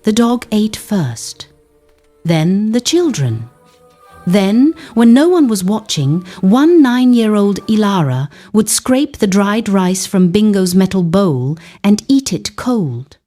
The dog ate first. Then the children. Then, when no one was watching, one 9-year-old Elara would scrape the dried rice from Bingo's metal bowl and eat it cold.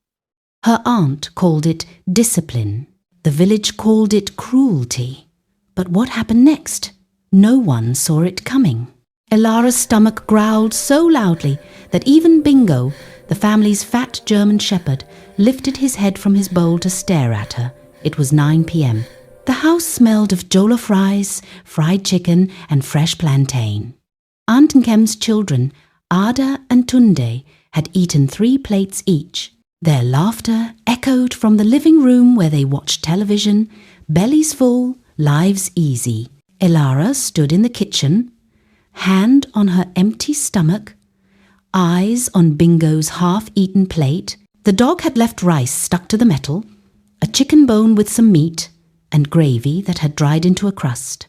Her aunt called it discipline. The village called it cruelty. But what happened next? No one saw it coming. Elara's stomach growled so loudly that even Bingo, the family's fat German shepherd, lifted his head from his bowl to stare at her. It was 9 p.m. The house smelled of jollof rice, fried chicken, and fresh plantain. Aunt Nkem's children, Ada and Tunde, had eaten 3 plates each. Their laughter echoed from the living room where they watched television, bellies full, lives easy. Elara stood in the kitchen, hand on her empty stomach, eyes on Bingo's half-eaten plate. The dog had left rice stuck to the metal, a chicken bone with some meat, and gravy that had dried into a crust.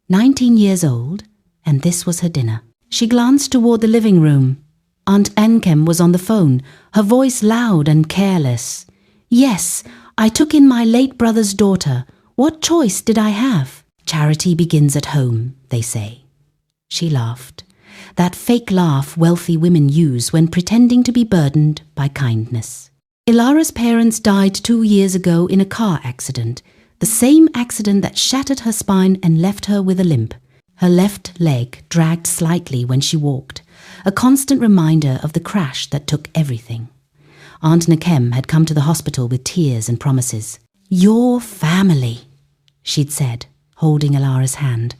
19 years old, and this was her dinner. She glanced toward the living room. Aunt Nkem was on the phone, her voice loud and careless. "Yes, I took in my late brother's daughter. What choice did I have? Charity begins at home, they say." She laughed. That fake laugh wealthy women use when pretending to be burdened by kindness. Elara's parents died 2 years ago in a car accident, the same accident that shattered her spine and left her with a limp. Her left leg dragged slightly when she walked, a constant reminder of the crash that took everything. Aunt Nkem had come to the hospital with tears and promises. "Your family," she'd said, holding Elara's hand.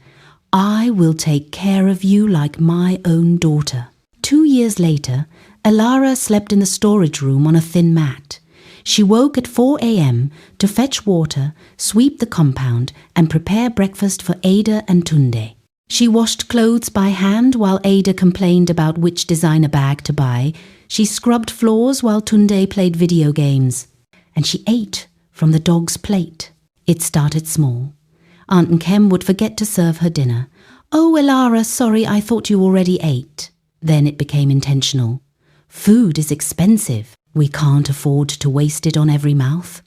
"I will take care of you like my own daughter." 2 years later, Elara slept in the storage room on a thin mat. She woke at 4 a.m. to fetch water, sweep the compound, and prepare breakfast for Ada and Tunde. She washed clothes by hand while Ada complained about which designer bag to buy. She scrubbed floors while Tunde played video games. And she ate from the dog's plate. It started small. Aunt Nkem would forget to serve her dinner. "Oh, Elara, sorry, I thought you already ate." Then it became intentional. "Food is expensive. We can't afford to waste it on every mouth."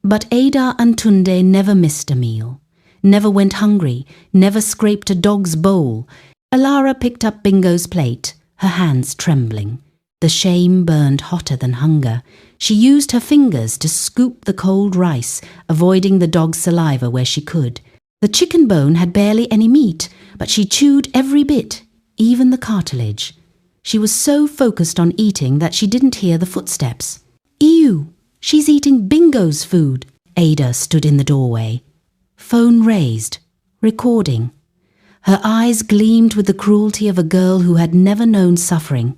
But Ada and Tunde never missed a meal, never went hungry, never scraped a dog's bowl. Elara picked up Bingo's plate, her hands trembling. The shame burned hotter than hunger. She used her fingers to scoop the cold rice, avoiding the dog's saliva where she could. The chicken bone had barely any meat, but she chewed every bit, even the cartilage. She was so focused on eating that she didn't hear the footsteps. "Ew, she's eating Bingo's food." Ada stood in the doorway. Phone raised, recording. Her eyes gleamed with the cruelty of a girl who had never known suffering.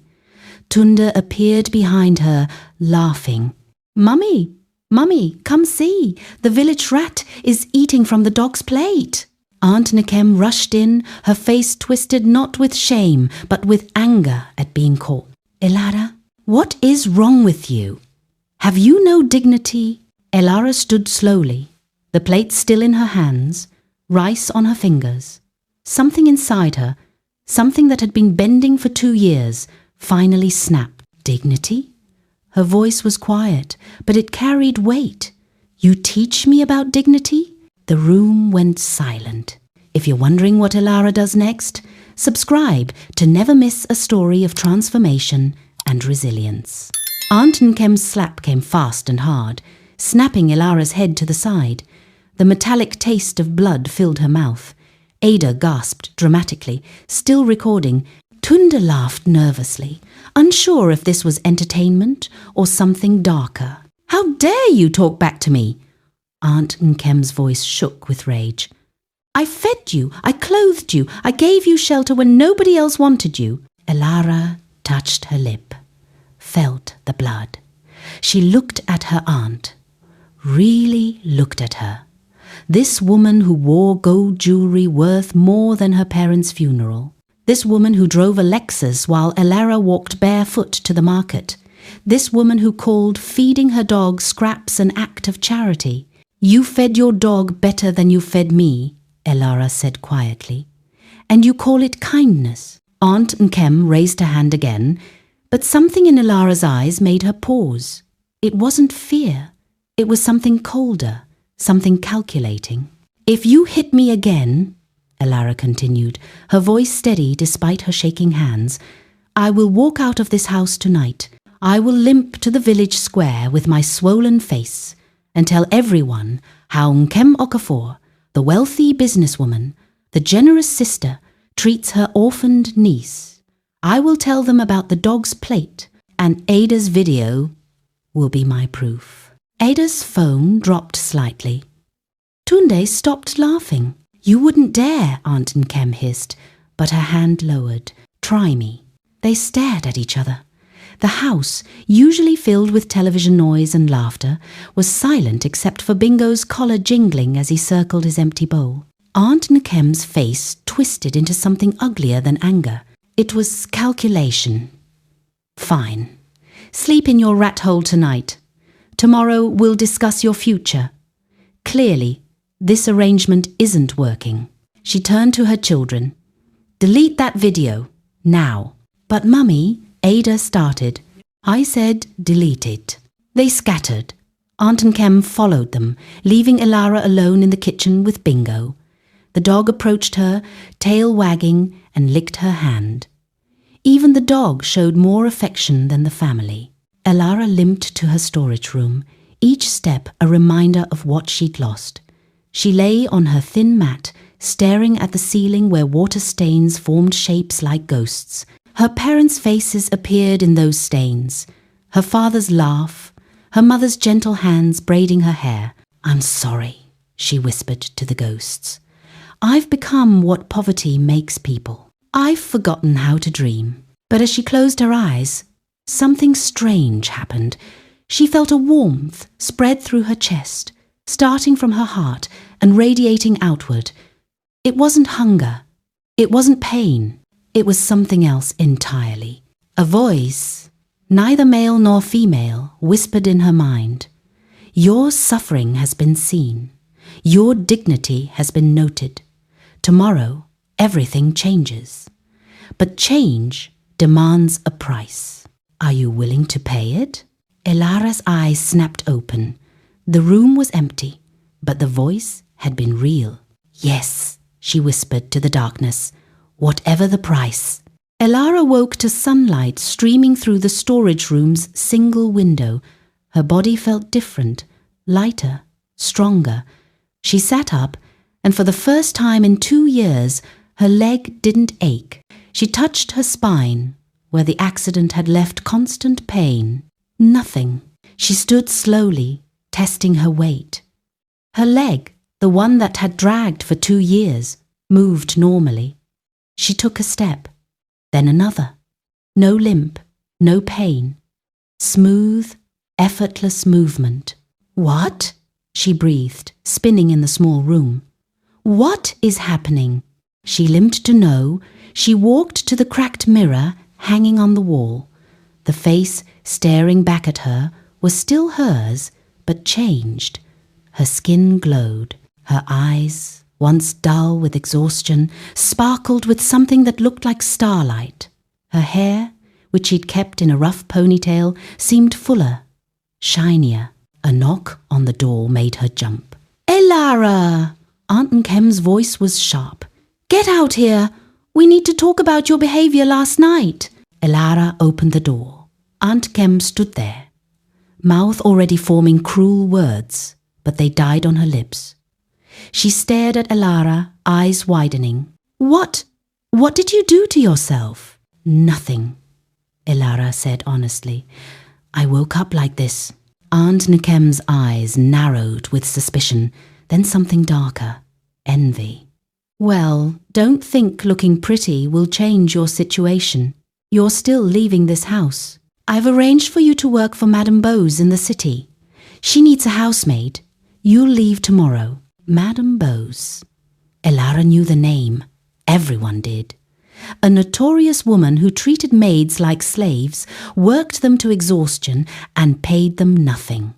Tunde appeared behind her, laughing. "Mummy, Mummy, come see. The village rat is eating from the dog's plate." Aunt Nkem rushed in, her face twisted not with shame, but with anger at being caught. "Elara, what is wrong with you? Have you no dignity?" Elara stood slowly, the plate still in her hands, rice on her fingers. Something inside her, something that had been bending for 2 years, finally snapped. "Dignity?" Her voice was quiet, but it carried weight. "You teach me about dignity?" The room went silent. If you're wondering what Elara does next, subscribe to never miss a story of transformation and resilience. Aunt Nkem's slap came fast and hard, snapping Elara's head to the side. The metallic taste of blood filled her mouth. Ada gasped dramatically, still recording. Tunde laughed nervously, unsure if this was entertainment or something darker. "How dare you talk back to me?" Aunt Nkem's voice shook with rage. "I fed you, I clothed you, I gave you shelter when nobody else wanted you." Elara touched her lip, felt the blood. She looked at her aunt, really looked at her. This woman who wore gold jewelry worth more than her parents' funeral. This woman who drove a Lexus while Elara walked barefoot to the market. This woman who called feeding her dog scraps an act of charity. "You fed your dog better than you fed me," Elara said quietly. "And you call it kindness." Aunt Nkem raised her hand again, but something in Elara's eyes made her pause. It wasn't fear. It was something colder, something calculating. "If you hit me again," Elara continued, her voice steady despite her shaking hands, "I will walk out of this house tonight. I will limp to the village square with my swollen face and tell everyone how Nkem Okafor, the wealthy businesswoman, the generous sister, treats her orphaned niece. I will tell them about the dog's plate, and Ada's video will be my proof." Ada's phone dropped slightly. Tunde stopped laughing. "You wouldn't dare," Aunt Nkem hissed, but her hand lowered. "Try me." They stared at each other. The house, usually filled with television noise and laughter, was silent except for Bingo's collar jingling as he circled his empty bowl. Aunt Nkem's face twisted into something uglier than anger. It was calculation. "Fine. Sleep in your rat hole tonight. Tomorrow we'll discuss your future. Clearly, this arrangement isn't working." She turned to her children. "Delete that video, now." "But Mummy," Ada started. "I said delete it." They scattered. Aunt Nkem followed them, leaving Elara alone in the kitchen with Bingo. The dog approached her, tail wagging, and licked her hand. Even the dog showed more affection than the family. Elara limped to her storage room, each step a reminder of what she'd lost. She lay on her thin mat, staring at the ceiling where water stains formed shapes like ghosts. Her parents' faces appeared in those stains. Her father's laugh, her mother's gentle hands braiding her hair. "I'm sorry," she whispered to the ghosts. "I've become what poverty makes people. I've forgotten how to dream." But as she closed her eyes, something strange happened. She felt a warmth spread through her chest, starting from her heart and radiating outward. It wasn't hunger. It wasn't pain. It was something else entirely. A voice, neither male nor female, whispered in her mind, "Your suffering has been seen. Your dignity has been noted. Tomorrow, everything changes. But change demands a price. Are you willing to pay it?" Elara's eyes snapped open. The room was empty, but the voice had been real. "Yes," she whispered to the darkness, "whatever the price." Elara woke to sunlight streaming through the storage room's single window. Her body felt different, lighter, stronger. She sat up, and for the first time in 2 years, her leg didn't ache. She touched her spine, where the accident had left constant pain. Nothing. She stood slowly, testing her weight. Her leg, the one that had dragged for 2 years, moved normally. She took a step, then another. No limp, no pain. Smooth, effortless movement. "What?" she breathed, spinning in the small room. "What is happening?" She limped to know. She walked to the cracked mirror hanging on the wall. The face staring back at her was still hers, but changed. Her skin glowed. Her eyes, once dull with exhaustion, sparkled with something that looked like starlight. Her hair, which she'd kept in a rough ponytail, seemed fuller, shinier. A knock on the door made her jump. "Elara!" Aunt Nkem's voice was sharp. "Get out here! We need to talk about your behavior last night." Elara opened the door. Aunt Nkem stood there, mouth already forming cruel words, but they died on her lips. She stared at Elara, eyes widening. What did you do to yourself?" "Nothing," Elara said honestly. "I woke up like this." Aunt Nkem's eyes narrowed with suspicion, then something darker, envy. "Well, don't think looking pretty will change your situation. You're still leaving this house. I've arranged for you to work for Madame Bose in the city. She needs a housemaid. You'll leave tomorrow." Madame Bose. Elara knew the name. Everyone did. A notorious woman who treated maids like slaves, worked them to exhaustion, and paid them nothing.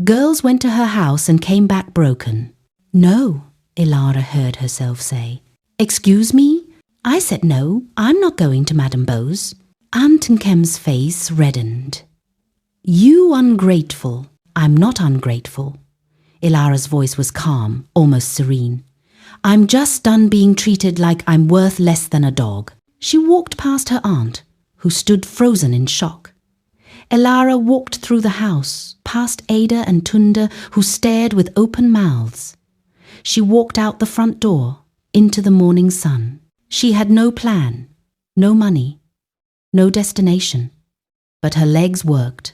Girls went to her house and came back broken. "No," Elara heard herself say. "Excuse me? I said no, I'm not going to Madame Bose." Aunt Nkem's face reddened. You ungrateful. I'm not ungrateful. Elara's voice was calm, almost serene. I'm just done being treated like I'm worth less than a dog. She walked past her aunt, who stood frozen in shock. Elara walked through the house, past Ada and Tunda, who stared with open mouths. She walked out the front door, into the morning sun. She had no plan, no money, no destination, but her legs worked.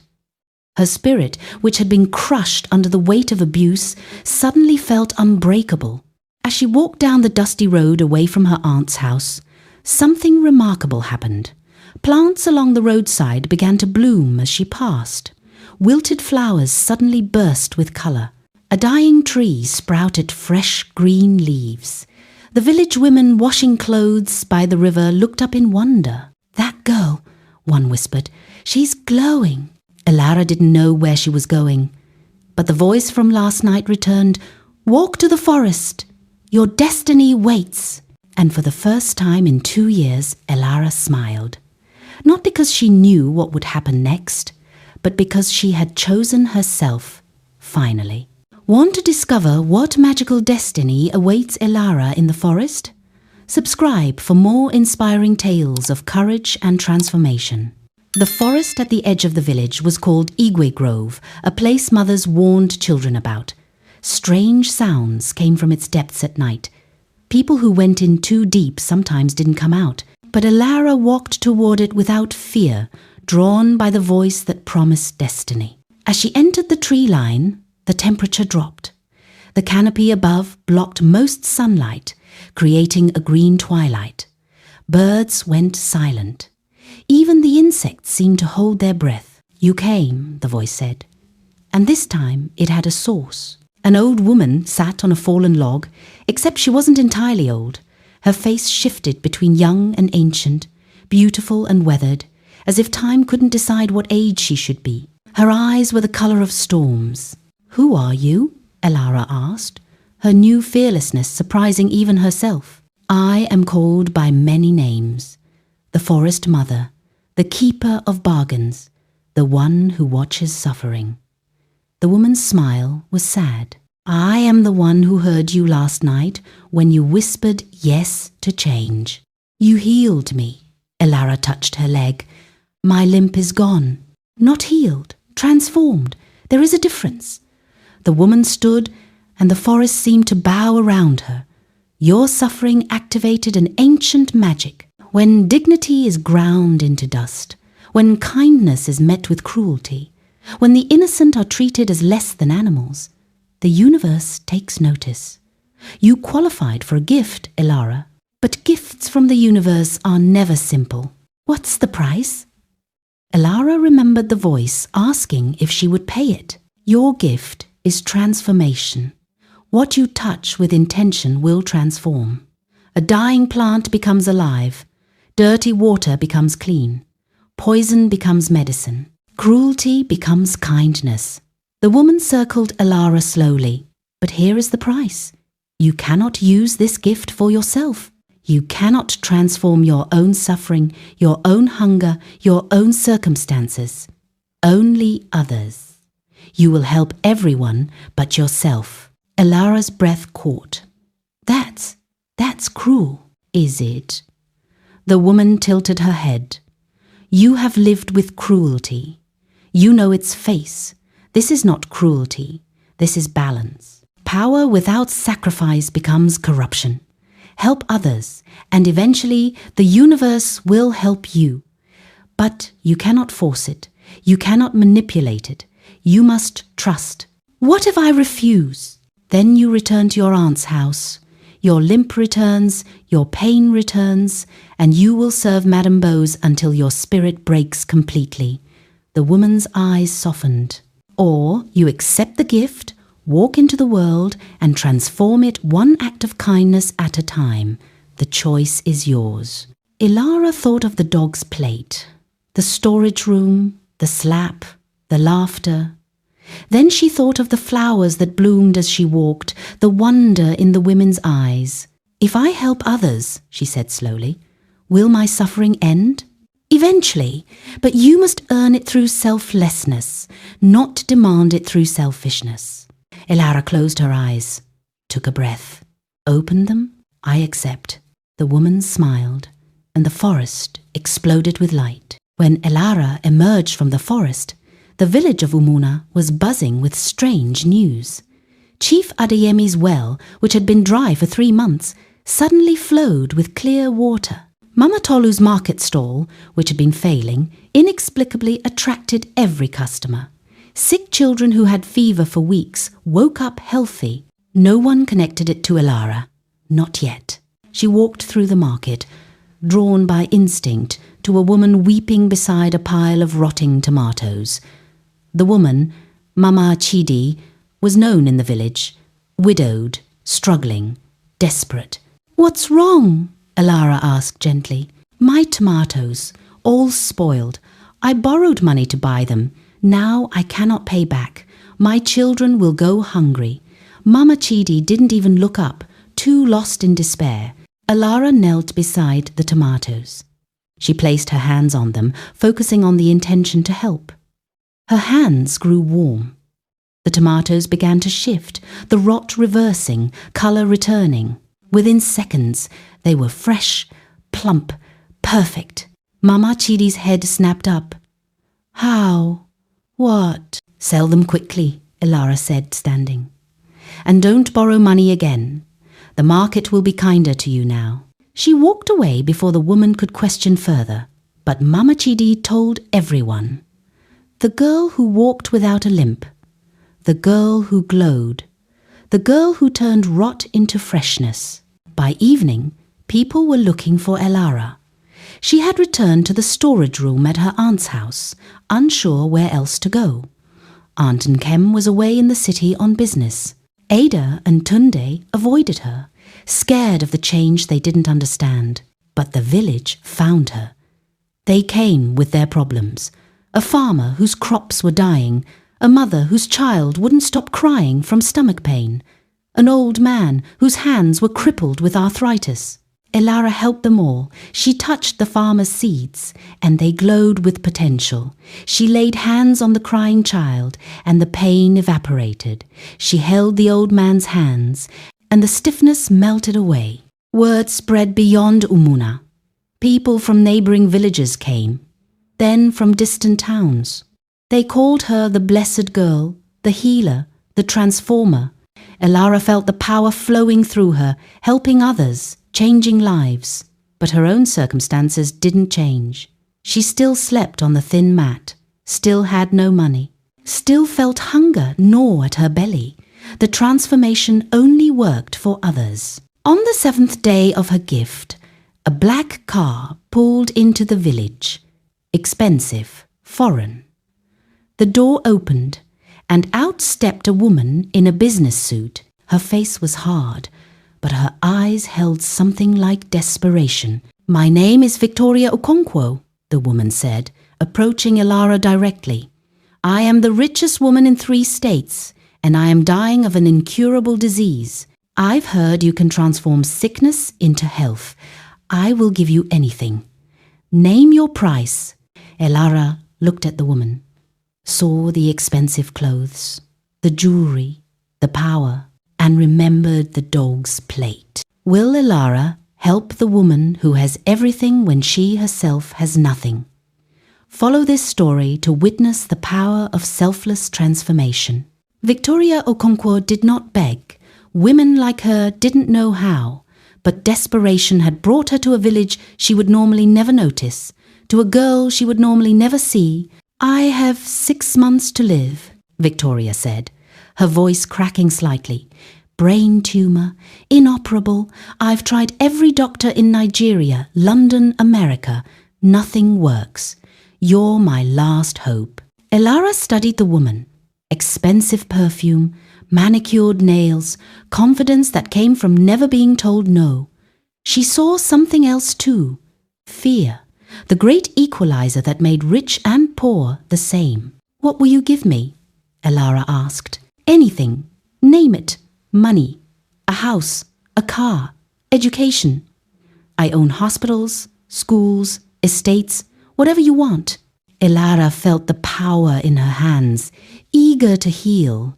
Her spirit, which had been crushed under the weight of abuse, suddenly felt unbreakable. As she walked down the dusty road away from her aunt's house, something remarkable happened. Plants along the roadside began to bloom as she passed. Wilted flowers suddenly burst with colour. A dying tree sprouted fresh green leaves. The village women washing clothes by the river looked up in wonder. That girl, one whispered, she's glowing. Elara didn't know where she was going, but the voice from last night returned, walk to the forest. Your destiny waits. And for the first time in 2 years, Elara smiled. Not because she knew what would happen next, but because she had chosen herself, finally. Want to discover what magical destiny awaits Elara in the forest? Subscribe for more inspiring tales of courage and transformation. The forest at the edge of the village was called Igwe Grove, a place mothers warned children about. Strange sounds came from its depths at night. People who went in too deep sometimes didn't come out, but Elara walked toward it without fear, drawn by the voice that promised destiny. As she entered the tree line, the temperature dropped. The canopy above blocked most sunlight, creating a green twilight. Birds went silent. Even the insects seemed to hold their breath. You came, the voice said. And this time it had a source. An old woman sat on a fallen log, except she wasn't entirely old. Her face shifted between young and ancient, beautiful and weathered, as if time couldn't decide what age she should be. Her eyes were the colour of storms. Who are you? Elara asked, her new fearlessness surprising even herself. I am called by many names. The Forest Mother, the Keeper of Bargains, the one who watches suffering. The woman's smile was sad. I am the one who heard you last night when you whispered yes to change. You healed me. Elara touched her leg. My limp is gone. Not healed, transformed. There is a difference. The woman stood, and the forest seemed to bow around her. Your suffering activated an ancient magic. When dignity is ground into dust, when kindness is met with cruelty, when the innocent are treated as less than animals, the universe takes notice. You qualified for a gift, Elara, but gifts from the universe are never simple. What's the price? Elara remembered the voice asking if she would pay it. Your gift is transformation. What you touch with intention will transform. A dying plant becomes alive. Dirty water becomes clean. Poison becomes medicine. Cruelty becomes kindness. The woman circled Elara slowly. But here is the price. You cannot use this gift for yourself. You cannot transform your own suffering, your own hunger, your own circumstances. Only others. You will help everyone but yourself. Elara's breath caught. That's cruel, is it? The woman tilted her head. You have lived with cruelty. You know its face. This is not cruelty. This is balance. Power without sacrifice becomes corruption. Help others, and eventually the universe will help you. But you cannot force it. You cannot manipulate it. You must trust. What if I refuse? Then you return to your aunt's house. Your limp returns, your pain returns, and you will serve Madame Bose until your spirit breaks completely. The woman's eyes softened. Or you accept the gift, walk into the world, and transform it one act of kindness at a time. The choice is yours. Elara thought of the dog's plate, the storage room, the slap, the laughter. Then she thought of the flowers that bloomed as she walked, the wonder in the women's eyes. If I help others, she said slowly, will my suffering end? Eventually, but you must earn it through selflessness, not demand it through selfishness. Elara closed her eyes, took a breath, opened them. I accept. The woman smiled, and the forest exploded with light. When Elara emerged from the forest, the village of Umuna was buzzing with strange news. Chief Adeyemi's well, which had been dry for 3 months, suddenly flowed with clear water. Mama Tolu's market stall, which had been failing, inexplicably attracted every customer. Sick children who had fever for weeks woke up healthy. No one connected it to Elara. Not yet. She walked through the market, drawn by instinct to a woman weeping beside a pile of rotting tomatoes. The woman, Mama Chidi, was known in the village, widowed, struggling, desperate. "What's wrong?" Elara asked gently. "My tomatoes, all spoiled. I borrowed money to buy them. Now I cannot pay back. My children will go hungry." Mama Chidi didn't even look up, too lost in despair. Elara knelt beside the tomatoes. She placed her hands on them, focusing on the intention to help. Her hands grew warm. The tomatoes began to shift, the rot reversing, colour returning. Within seconds, they were fresh, plump, perfect. Mama Chidi's head snapped up. "How? What?" "Sell them quickly," Elara said, standing. "And don't borrow money again. The market will be kinder to you now." She walked away before the woman could question further, but Mama Chidi told everyone. The girl who walked without a limp. The girl who glowed. The girl who turned rot into freshness. By evening, people were looking for Elara. She had returned to the storage room at her aunt's house, unsure where else to go. Aunt Nkem was away in the city on business. Ada and Tunde avoided her, scared of the change they didn't understand. But the village found her. They came with their problems. A farmer whose crops were dying, a mother whose child wouldn't stop crying from stomach pain, an old man whose hands were crippled with arthritis. Elara helped them all. She touched the farmer's seeds, and they glowed with potential. She laid hands on the crying child, and the pain evaporated. She held the old man's hands, and the stiffness melted away. Word spread beyond Umuna. People from neighbouring villages came, then from distant towns. They called her the blessed girl, the healer, the transformer. Elara felt the power flowing through her, helping others, changing lives. But her own circumstances didn't change. She still slept on the thin mat, still had no money, still felt hunger gnaw at her belly. The transformation only worked for others. On the 7th day of her gift, a black car pulled into the village. Expensive, foreign. The door opened, and out stepped a woman in a business suit. Her face was hard, but her eyes held something like desperation. "My name is Victoria Okonkwo," the woman said, approaching Elara directly. "I am the richest woman in 3 states, and I am dying of an incurable disease. I've heard you can transform sickness into health. I will give you anything. Name your price." Elara looked at the woman, saw the expensive clothes, the jewelry, the power, and remembered the dog's plate. Will Elara help the woman who has everything when she herself has nothing? Follow this story to witness the power of selfless transformation. Victoria Okonkwo did not beg. Women like her didn't know how, but desperation had brought her to a village she would normally never notice, to a girl she would normally never see. "I have 6 months to live," Victoria said, her voice cracking slightly. "Brain tumour, inoperable. I've tried every doctor in Nigeria, London, America. Nothing works. You're my last hope." Elara studied the woman. Expensive perfume, manicured nails, confidence that came from never being told no. She saw something else too, fear, the great equalizer that made rich and poor the same. "What will you give me?" Elara asked. "Anything. Name it. Money. A house. A car. Education. I own hospitals, schools, estates, whatever you want." Elara felt the power in her hands, eager to heal.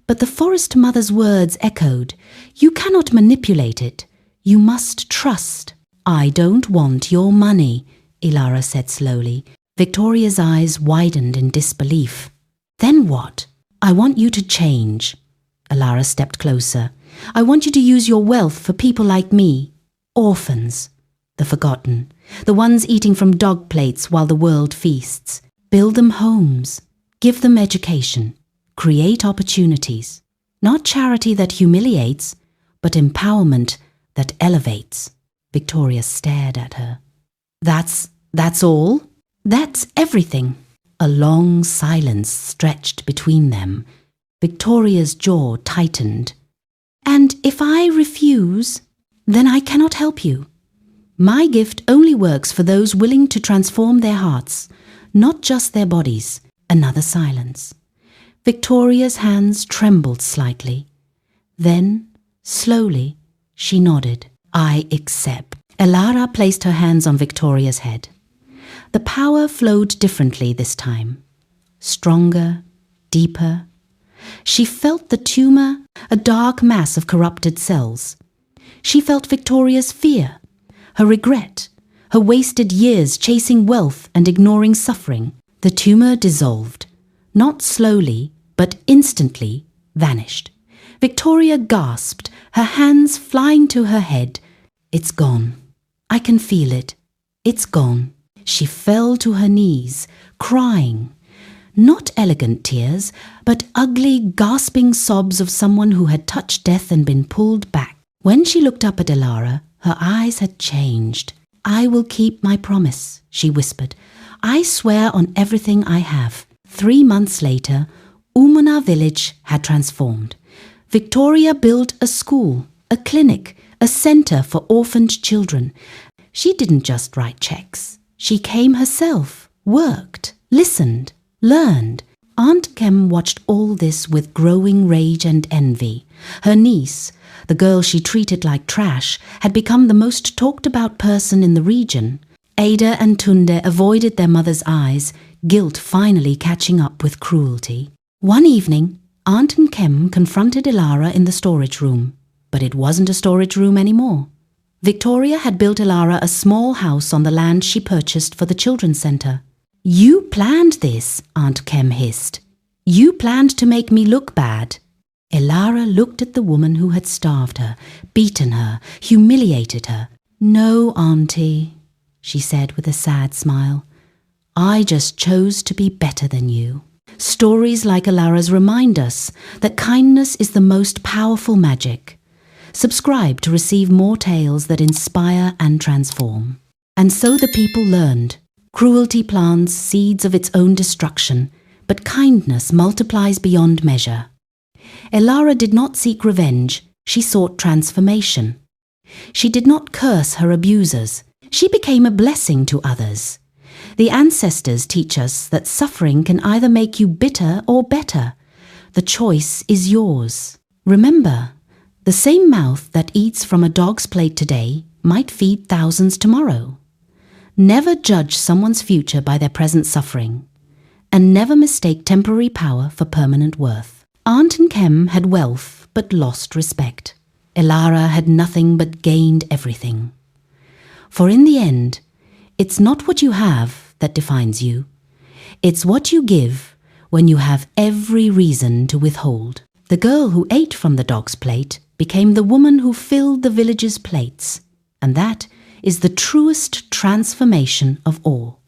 But the forest mother's words echoed, "You cannot manipulate it. You must trust." "I don't want your money," Elara said slowly. Victoria's eyes widened in disbelief. "Then what?" "I want you to change." Elara stepped closer. "I want you to use your wealth for people like me. Orphans. The forgotten. The ones eating from dog plates while the world feasts. Build them homes. Give them education. Create opportunities. Not charity that humiliates, but empowerment that elevates." Victoria stared at her. That's all?" "That's everything." A long silence stretched between them. Victoria's jaw tightened. "And if I refuse, then I cannot help you. My gift only works for those willing to transform their hearts, not just their bodies." Another silence. Victoria's hands trembled slightly. Then, slowly, she nodded. "I accept." Elara placed her hands on Victoria's head. The power flowed differently this time. Stronger, deeper. She felt the tumor, a dark mass of corrupted cells. She felt Victoria's fear, her regret, her wasted years chasing wealth and ignoring suffering. The tumor dissolved, not slowly, but instantly vanished. Victoria gasped, her hands flying to her head. "It's gone. I can feel it. It's gone." She fell to her knees, crying. Not elegant tears, but ugly, gasping sobs of someone who had touched death and been pulled back. When she looked up at Elara, her eyes had changed. "I will keep my promise," she whispered. "I swear on everything I have." 3 months later, Umuna village had transformed. Victoria built a school, a clinic, a center for orphaned children. She didn't just write checks. She came herself, worked, listened, learned. Aunt Kem watched all this with growing rage and envy. Her niece, the girl she treated like trash, had become the most talked about person in the region. Ada and Tunde avoided their mother's eyes, guilt finally catching up with cruelty. One evening, Aunt Kem confronted Elara in the storage room. But it wasn't a storage room anymore. Victoria had built Elara a small house on the land she purchased for the children's center. "You planned this," Aunt Kem hissed. "You planned to make me look bad." Elara looked at the woman who had starved her, beaten her, humiliated her. "No, Auntie," she said with a sad smile. "I just chose to be better than you." Stories like Elara's remind us that kindness is the most powerful magic. Subscribe to receive more tales that inspire and transform. And so the people learned. Cruelty plants seeds of its own destruction, but kindness multiplies beyond measure. Elara did not seek revenge, she sought transformation. She did not curse her abusers, she became a blessing to others. The ancestors teach us that suffering can either make you bitter or better. The choice is yours. Remember, the same mouth that eats from a dog's plate today might feed thousands tomorrow. Never judge someone's future by their present suffering, and never mistake temporary power for permanent worth. Aunt Kem had wealth but lost respect. Elara had nothing but gained everything. For in the end, it's not what you have that defines you. It's what you give when you have every reason to withhold. The girl who ate from the dog's plate became the woman who filled the village's plates, and that is the truest transformation of all.